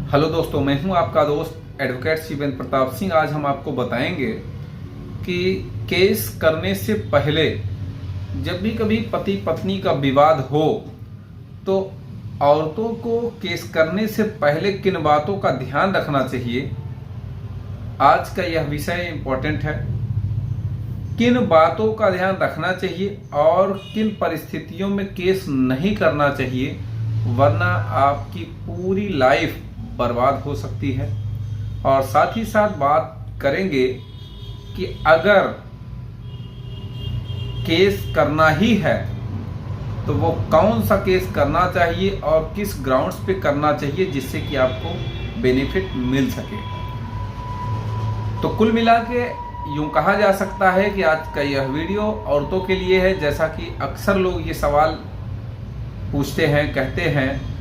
Hello दोस्तों, मैं हूं आपका दोस्त एडवोकेट शिवेंद्र प्रताप सिंह। आज हम आपको बताएंगे कि केस करने से पहले जब भी कभी पति पत्नी का विवाद हो तो औरतों को केस करने से पहले किन बातों का ध्यान रखना चाहिए। आज का यह विषय इम्पोर्टेंट है। किन बातों का ध्यान रखना चाहिए और किन परिस्थितियों में केस नहीं करना चाहिए, वरना आपकी पूरी लाइफ बर्बाद हो सकती है। और साथ ही साथ बात करेंगे कि अगर केस करना ही है तो वो कौन सा केस करना चाहिए और किस ग्राउंड्स पे करना चाहिए जिससे कि आपको बेनिफिट मिल सके। तो कुल मिला के यूं कहा जा सकता है कि आज का यह वीडियो औरतों के लिए है। जैसा कि अक्सर लोग ये सवाल पूछते हैं, कहते हैं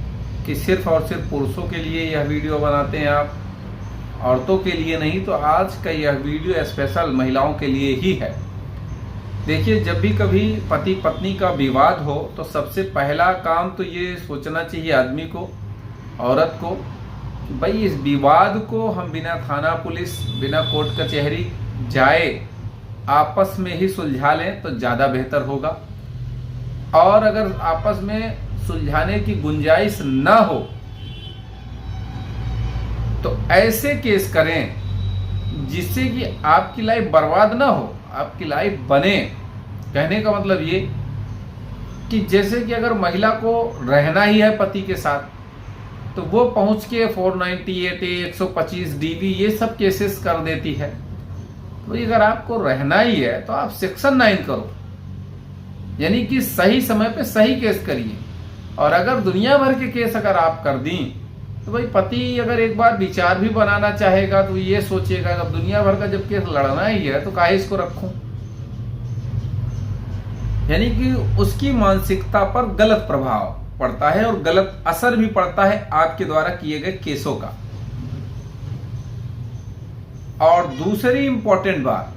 कि सिर्फ और सिर्फ पुरुषों के लिए यह वीडियो बनाते हैं आप, औरतों के लिए नहीं। तो आज का यह वीडियो स्पेशल महिलाओं के लिए ही है। देखिए, जब भी कभी पति पत्नी का विवाद हो तो सबसे पहला काम तो ये सोचना चाहिए आदमी को, औरत को, कि भाई इस विवाद को हम बिना थाना पुलिस, बिना कोर्ट कचहरी जाए आपस में ही सुलझा लें तो ज़्यादा बेहतर होगा। और अगर आपस में सुलझाने की गुंजाइश न हो तो ऐसे केस करें जिससे कि आपकी लाइफ बर्बाद ना हो, आपकी लाइफ बने। कहने का मतलब ये कि जैसे कि अगर महिला को रहना ही है पति के साथ तो वो पहुंच के 498A, 125 DV ये सब केसेस कर देती है। तो अगर आपको रहना ही है तो आप सेक्शन 9 करो, यानी कि सही समय पे सही केस करिए। और अगर दुनिया भर के केस अगर आप कर दी तो भाई पति अगर एक बार विचार भी बनाना चाहेगा तो ये सोचेगा अब दुनिया भर का जब केस लड़ना ही है तो काहे इसको रखूं। यानी कि उसकी मानसिकता पर गलत प्रभाव पड़ता है और गलत असर भी पड़ता है आपके द्वारा किए गए केसों का। और दूसरी इंपॉर्टेंट बात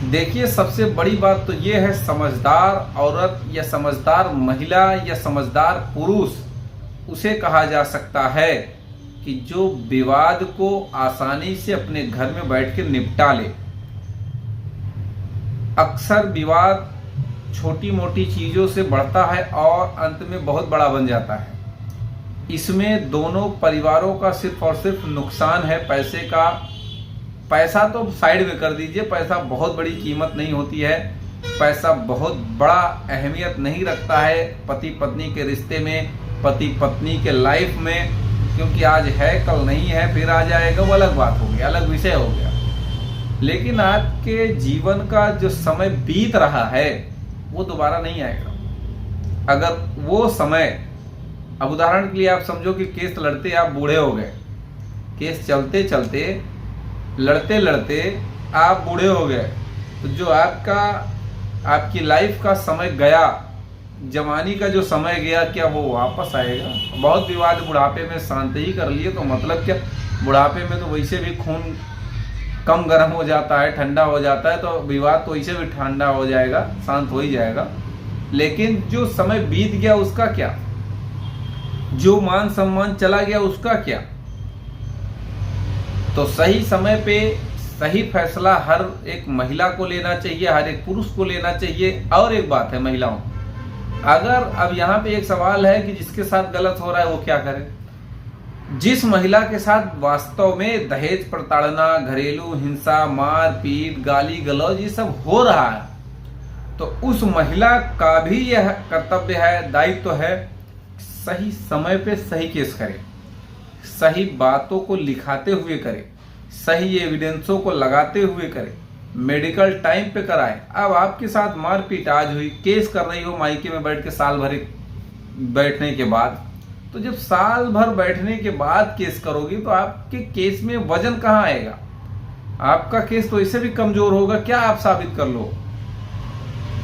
देखिए, सबसे बड़ी बात तो यह है, समझदार औरत या समझदार महिला या समझदार पुरुष उसे कहा जा सकता है कि जो विवाद को आसानी से अपने घर में बैठ के निपटा ले। अक्सर विवाद छोटी मोटी चीजों से बढ़ता है और अंत में बहुत बड़ा बन जाता है। इसमें दोनों परिवारों का सिर्फ और सिर्फ नुकसान है। पैसा तो साइड में कर दीजिए, पैसा बहुत बड़ी कीमत नहीं होती है, पैसा बहुत बड़ा अहमियत नहीं रखता है पति पत्नी के रिश्ते में, पति पत्नी के लाइफ में। क्योंकि आज है कल नहीं है, फिर आ जाएगा, वो अलग बात हो गई, अलग विषय हो गया। लेकिन आपके जीवन का जो समय बीत रहा है वो दोबारा नहीं आएगा। अगर वो समय, अब उदाहरण के लिए आप समझो कि केस लड़ते आप बूढ़े हो गए, केस चलते चलते लड़ते लड़ते आप बूढ़े हो गए, तो जो आपकी लाइफ का समय गया, जवानी का जो समय गया, क्या वो वापस आएगा? बहुत विवाद बुढ़ापे में शांत ही कर लिए तो मतलब क्या, बुढ़ापे में तो वैसे भी खून कम गर्म हो जाता है, ठंडा हो जाता है, तो विवाद तो वैसे भी ठंडा हो जाएगा, शांत हो ही जाएगा। लेकिन जो समय बीत गया उसका क्या, जो मान सम्मान चला गया उसका क्या? तो सही समय पे सही फैसला हर एक महिला को लेना चाहिए, हर एक पुरुष को लेना चाहिए। और एक बात है महिलाओं, अगर अब यहाँ पे एक सवाल है कि जिसके साथ गलत हो रहा है वो क्या करे। जिस महिला के साथ वास्तव में दहेज प्रताड़ना, घरेलू हिंसा, मार पीट, गाली गलौज ये सब हो रहा है, तो उस महिला का भी यह कर्तव्य है, दायित्व है, सही समय पे सही केस करे, सही बातों को लिखाते हुए करे, सही एविडेंसों को लगाते हुए करे, मेडिकल टाइम पे कराए। अब आपके साथ मारपीट आज हुई, केस कर रही हो मायके में बैठ के साल भर बैठने के बाद, तो जब साल भर बैठने के बाद केस करोगी तो आपके केस में वजन कहाँ आएगा? आपका केस तो इससे भी कमजोर होगा। क्या आप साबित कर लो?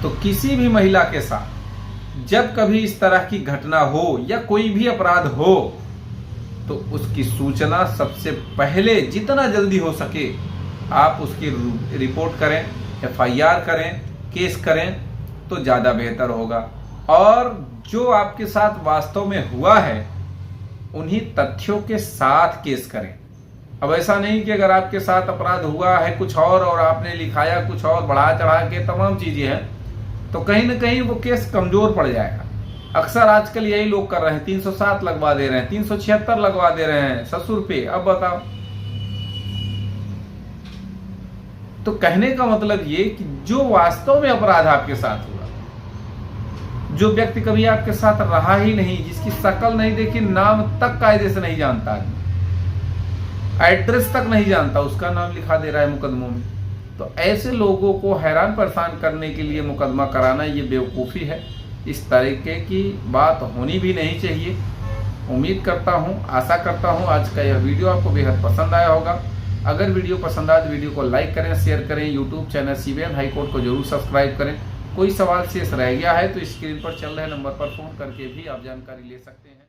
तो किसी भी महिला के साथ जब कभी इस तरह की घटना हो या कोई भी अपराध हो तो उसकी सूचना सबसे पहले जितना जल्दी हो सके आप उसकी रिपोर्ट करें, FIR करें, केस करें तो ज़्यादा बेहतर होगा। और जो आपके साथ वास्तव में हुआ है उन्हीं तथ्यों के साथ केस करें। अब ऐसा नहीं कि अगर आपके साथ अपराध हुआ है कुछ और आपने लिखाया कुछ और, बढ़ा चढ़ा के तमाम चीजें हैं, तो कहीं ना कहीं वो केस कमजोर पड़ जाएगा। अक्सर आजकल यही लोग कर रहे हैं, 307 लगवा दे रहे हैं, 376 लगवा दे रहे हैं ससुर पे। अब बताओ, तो कहने का मतलब ये कि जो वास्तव में अपराध आपके साथ हुआ, जो व्यक्ति कभी आपके साथ रहा ही नहीं, जिसकी शक्ल नहीं देखी, नाम तक कायदे से नहीं जानता, एड्रेस तक नहीं जानता, उसका नाम लिखा दे रहा है मुकदमों में। तो ऐसे लोगों को हैरान परेशान करने के लिए मुकदमा कराना ये बेवकूफ़ी है। इस तरीके की बात होनी भी नहीं चाहिए। उम्मीद करता हूँ, आशा करता हूँ आज का यह वीडियो आपको बेहद पसंद आया होगा। अगर वीडियो पसंद आए तो वीडियो को लाइक करें, शेयर करें। YouTube channel CBN high court को जरूर सब्सक्राइब करें। कोई सवाल शेष रह गया है तो स्क्रीन पर चल रहे नंबर पर फ़ोन करके भी आप जानकारी ले सकते हैं।